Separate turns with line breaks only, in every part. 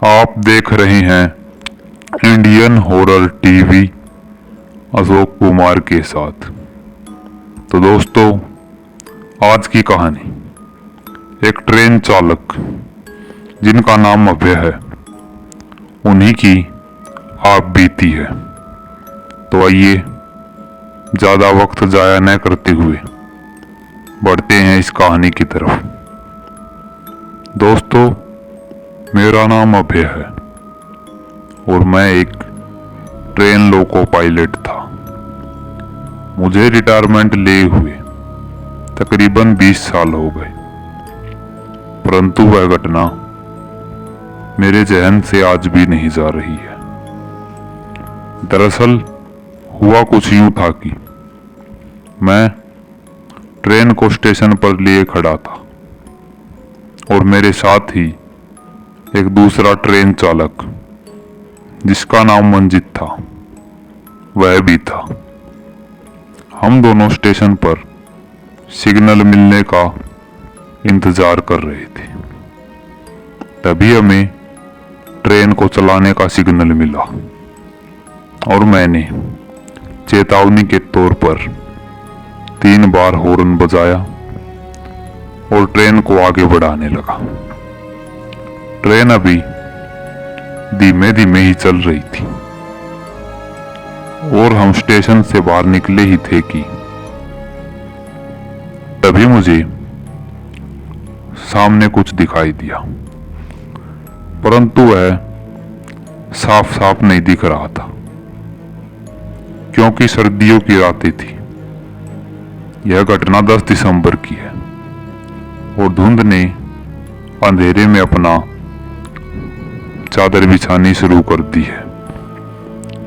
आप देख रहे हैं Indian horror TV Ashok Kumar के साथ। तो दोस्तों, आज की कहानी एक ट्रेन चालक जिनका नाम अभय है, उन्हीं की आप बीती है। तो आइए ज़्यादा वक्त जाया न करते हुए बढ़ते हैं इस कहानी की तरफ। दोस्तों, मेरा नाम अभय है और मैं एक ट्रेन लोको पायलट था। मुझे रिटायरमेंट लिए हुए तकरीबन 20 साल हो गए, परंतु वह घटना मेरे जहन से आज भी नहीं जा रही है। दरअसल हुआ कुछ यूं था कि मैं ट्रेन को स्टेशन पर लिए खड़ा था और मेरे साथ ही एक दूसरा ट्रेन चालक जिसका नाम मंजित था, वह भी था। हम दोनों स्टेशन पर सिग्नल मिलने का इंतजार कर रहे थे। तभी हमें ट्रेन को चलाने का सिग्नल मिला और मैंने चेतावनी के तौर पर 3 बार हॉर्न बजाया और ट्रेन को आगे बढ़ाने लगा। ट्रेन अभी धीमे धीमे ही चल रही थी और हम स्टेशन से बाहर निकले ही थे कि तभी मुझे सामने कुछ दिखाई दिया, परंतु वह साफ साफ नहीं दिख रहा था क्योंकि सर्दियों की रातें थी। यह घटना 10 दिसंबर की है और धुंध ने अंधेरे में अपना चादर बिछानी शुरू कर दी है।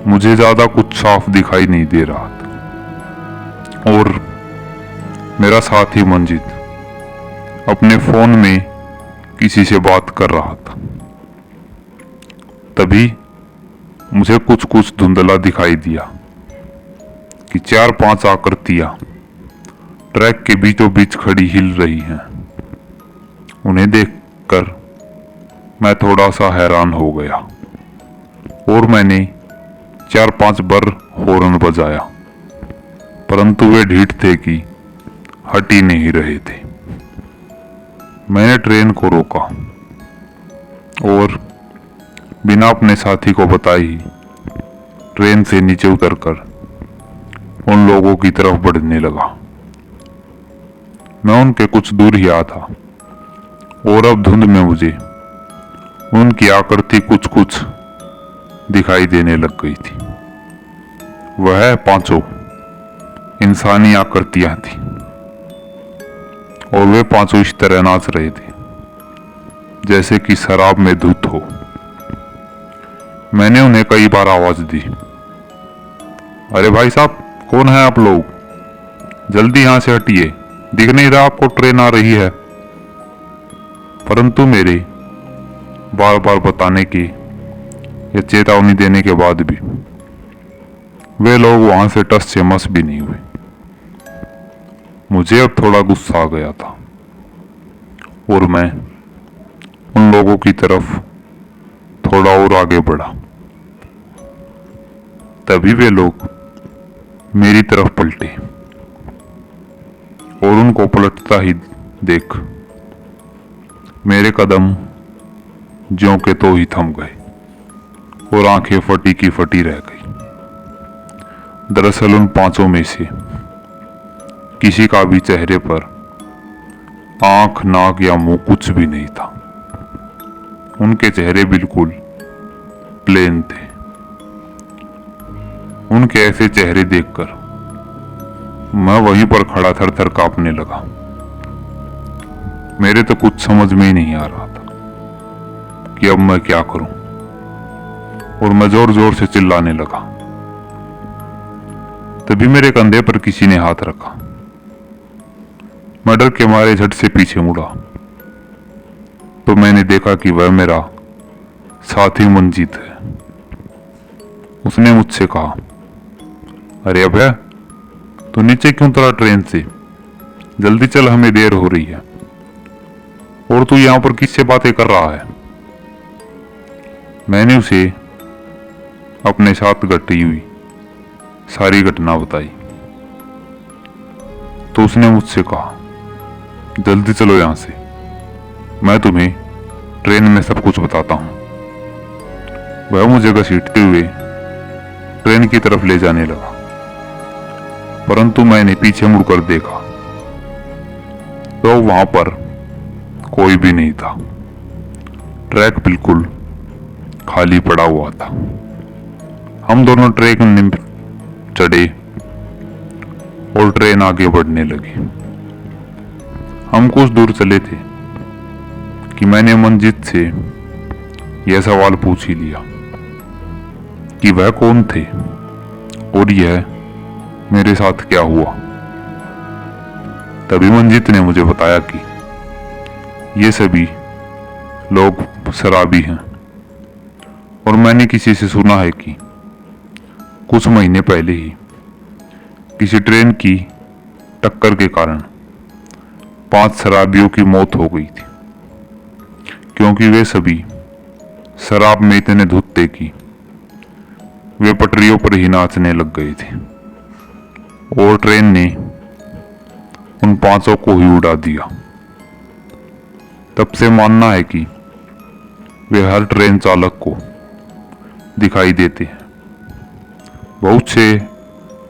मुझे ज्यादा कुछ साफ दिखाई नहीं दे रहा था और मेरा साथी मंजित अपने फोन में किसी से बात कर रहा था। तभी मुझे कुछ कुछ धुंधला दिखाई दिया कि 4-5 आकृतियां ट्रैक के बीचों बीच खड़ी हिल रही हैं। उन्हें देखकर मैं थोड़ा सा हैरान हो गया और मैंने 4-5 बार हॉर्न बजाया, परंतु वे ढीठ थे कि हट ही नहीं रहे थे। मैंने ट्रेन को रोका और बिना अपने साथी को बताए ही ट्रेन से नीचे उतरकर उन लोगों की तरफ बढ़ने लगा। मैं उनके कुछ दूर ही आ था और अब धुंध में मुझे उनकी आकृति कुछ कुछ दिखाई देने लग गई थी। वह 5 इंसानी आकृतियां थी और वे 5 इस तरह नाच रहे थे जैसे कि शराब में धुत हो। मैंने उन्हें कई बार आवाज दी, अरे भाई साहब, कौन है आप लोग? जल्दी यहां से हटिए, दिख नहीं रहा आपको ट्रेन आ रही है। परंतु मेरे बार बार बताने की या चेतावनी देने के बाद भी वे लोग वहां से टस से मस भी नहीं हुए। मुझे अब थोड़ा गुस्सा आ गया था और मैं उन लोगों की तरफ थोड़ा और आगे बढ़ा। तभी वे लोग मेरी तरफ पलटे और उनको पलटता ही देख मेरे कदम ज्यों के तो ही थम गए और आंखें फटी की फटी रह गई। दरअसल उन 5 में से किसी का भी चेहरे पर आंख, नाक या मुंह कुछ भी नहीं था। उनके चेहरे बिल्कुल प्लेन थे। उनके ऐसे चेहरे देखकर मैं वहीं पर खड़ा थर थर कांपने लगा। मेरे तो कुछ समझ में ही नहीं आ रहा था कि अब मैं क्या करूं, और मैं जोर जोर से चिल्लाने लगा। तभी मेरे कंधे पर किसी ने हाथ रखा। मैं डर के मारे झट से पीछे मुड़ा तो मैंने देखा कि वह मेरा साथी मंजीत है। उसने मुझसे कहा, अरे अभय, तू नीचे क्यों उतरा ट्रेन से? जल्दी चल, हमें देर हो रही है। और तू यहां पर किससे बातें कर रहा है? मैंने उसे अपने साथ घटी हुई सारी घटना बताई तो उसने मुझसे कहा, जल्दी चलो यहां से, मैं तुम्हें ट्रेन में सब कुछ बताता हूं। वह मुझे घसीटते हुए ट्रेन की तरफ ले जाने लगा, परंतु मैंने पीछे मुड़कर देखा तो वहां पर कोई भी नहीं था। ट्रैक बिल्कुल खाली पड़ा हुआ था। हम दोनों ट्रेन में चढ़े और ट्रेन आगे बढ़ने लगी। हम कुछ दूर चले थे कि मैंने मंजीत से यह सवाल पूछ ही लिया कि वह कौन थे और यह मेरे साथ क्या हुआ। तभी मंजीत ने मुझे बताया कि ये सभी लोग शराबी हैं और मैंने किसी से सुना है कि कुछ महीने पहले ही किसी ट्रेन की टक्कर के कारण 5 शराबियों की मौत हो गई थी, क्योंकि वे सभी शराब में इतने धुत थे कि वे पटरियों पर ही नाचने लग गए थे और ट्रेन ने उन 5 को ही उड़ा दिया। तब से मानना है कि वे हर ट्रेन चालक को दिखाई देते हैं। बहुत से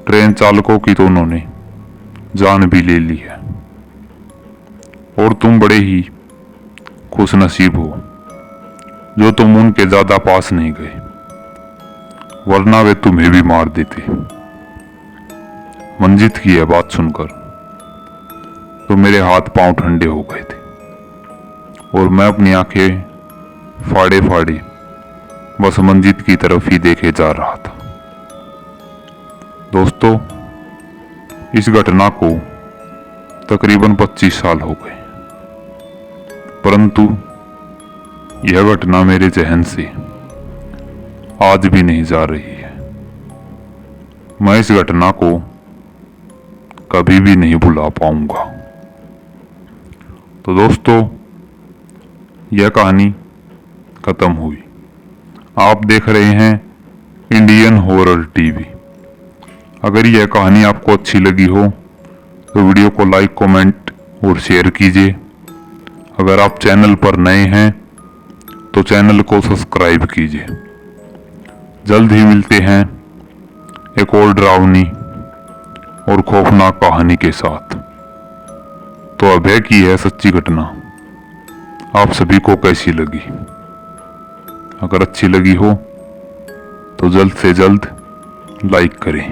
ट्रेन चालकों की तो उन्होंने जान भी ले ली है और तुम बड़े ही खुशनसीब हो जो तुम उनके ज्यादा पास नहीं गए, वरना वे तुम्हें भी मार देते। मंजीत की यह बात सुनकर तो मेरे हाथ पांव ठंडे हो गए थे और मैं अपनी आंखें फाड़े फाड़े बस मंजीत की तरफ ही देखे जा रहा था। दोस्तों, इस घटना को तकरीबन 25 साल हो गए, परंतु यह घटना मेरे जहन से आज भी नहीं जा रही है। मैं इस घटना को कभी भी नहीं भुला पाऊंगा। तो दोस्तों, यह कहानी खत्म हुई। आप देख रहे हैं इंडियन हॉरर टीवी। अगर यह कहानी आपको अच्छी लगी हो तो वीडियो को लाइक, कमेंट और शेयर कीजिए। अगर आप चैनल पर नए हैं तो चैनल को सब्सक्राइब कीजिए। जल्द ही मिलते हैं एक और डरावनी और खौफनाक कहानी के साथ। तो अभय की यह सच्ची घटना आप सभी को कैसी लगी? अगर अच्छी लगी हो तो जल्द से जल्द लाइक करें।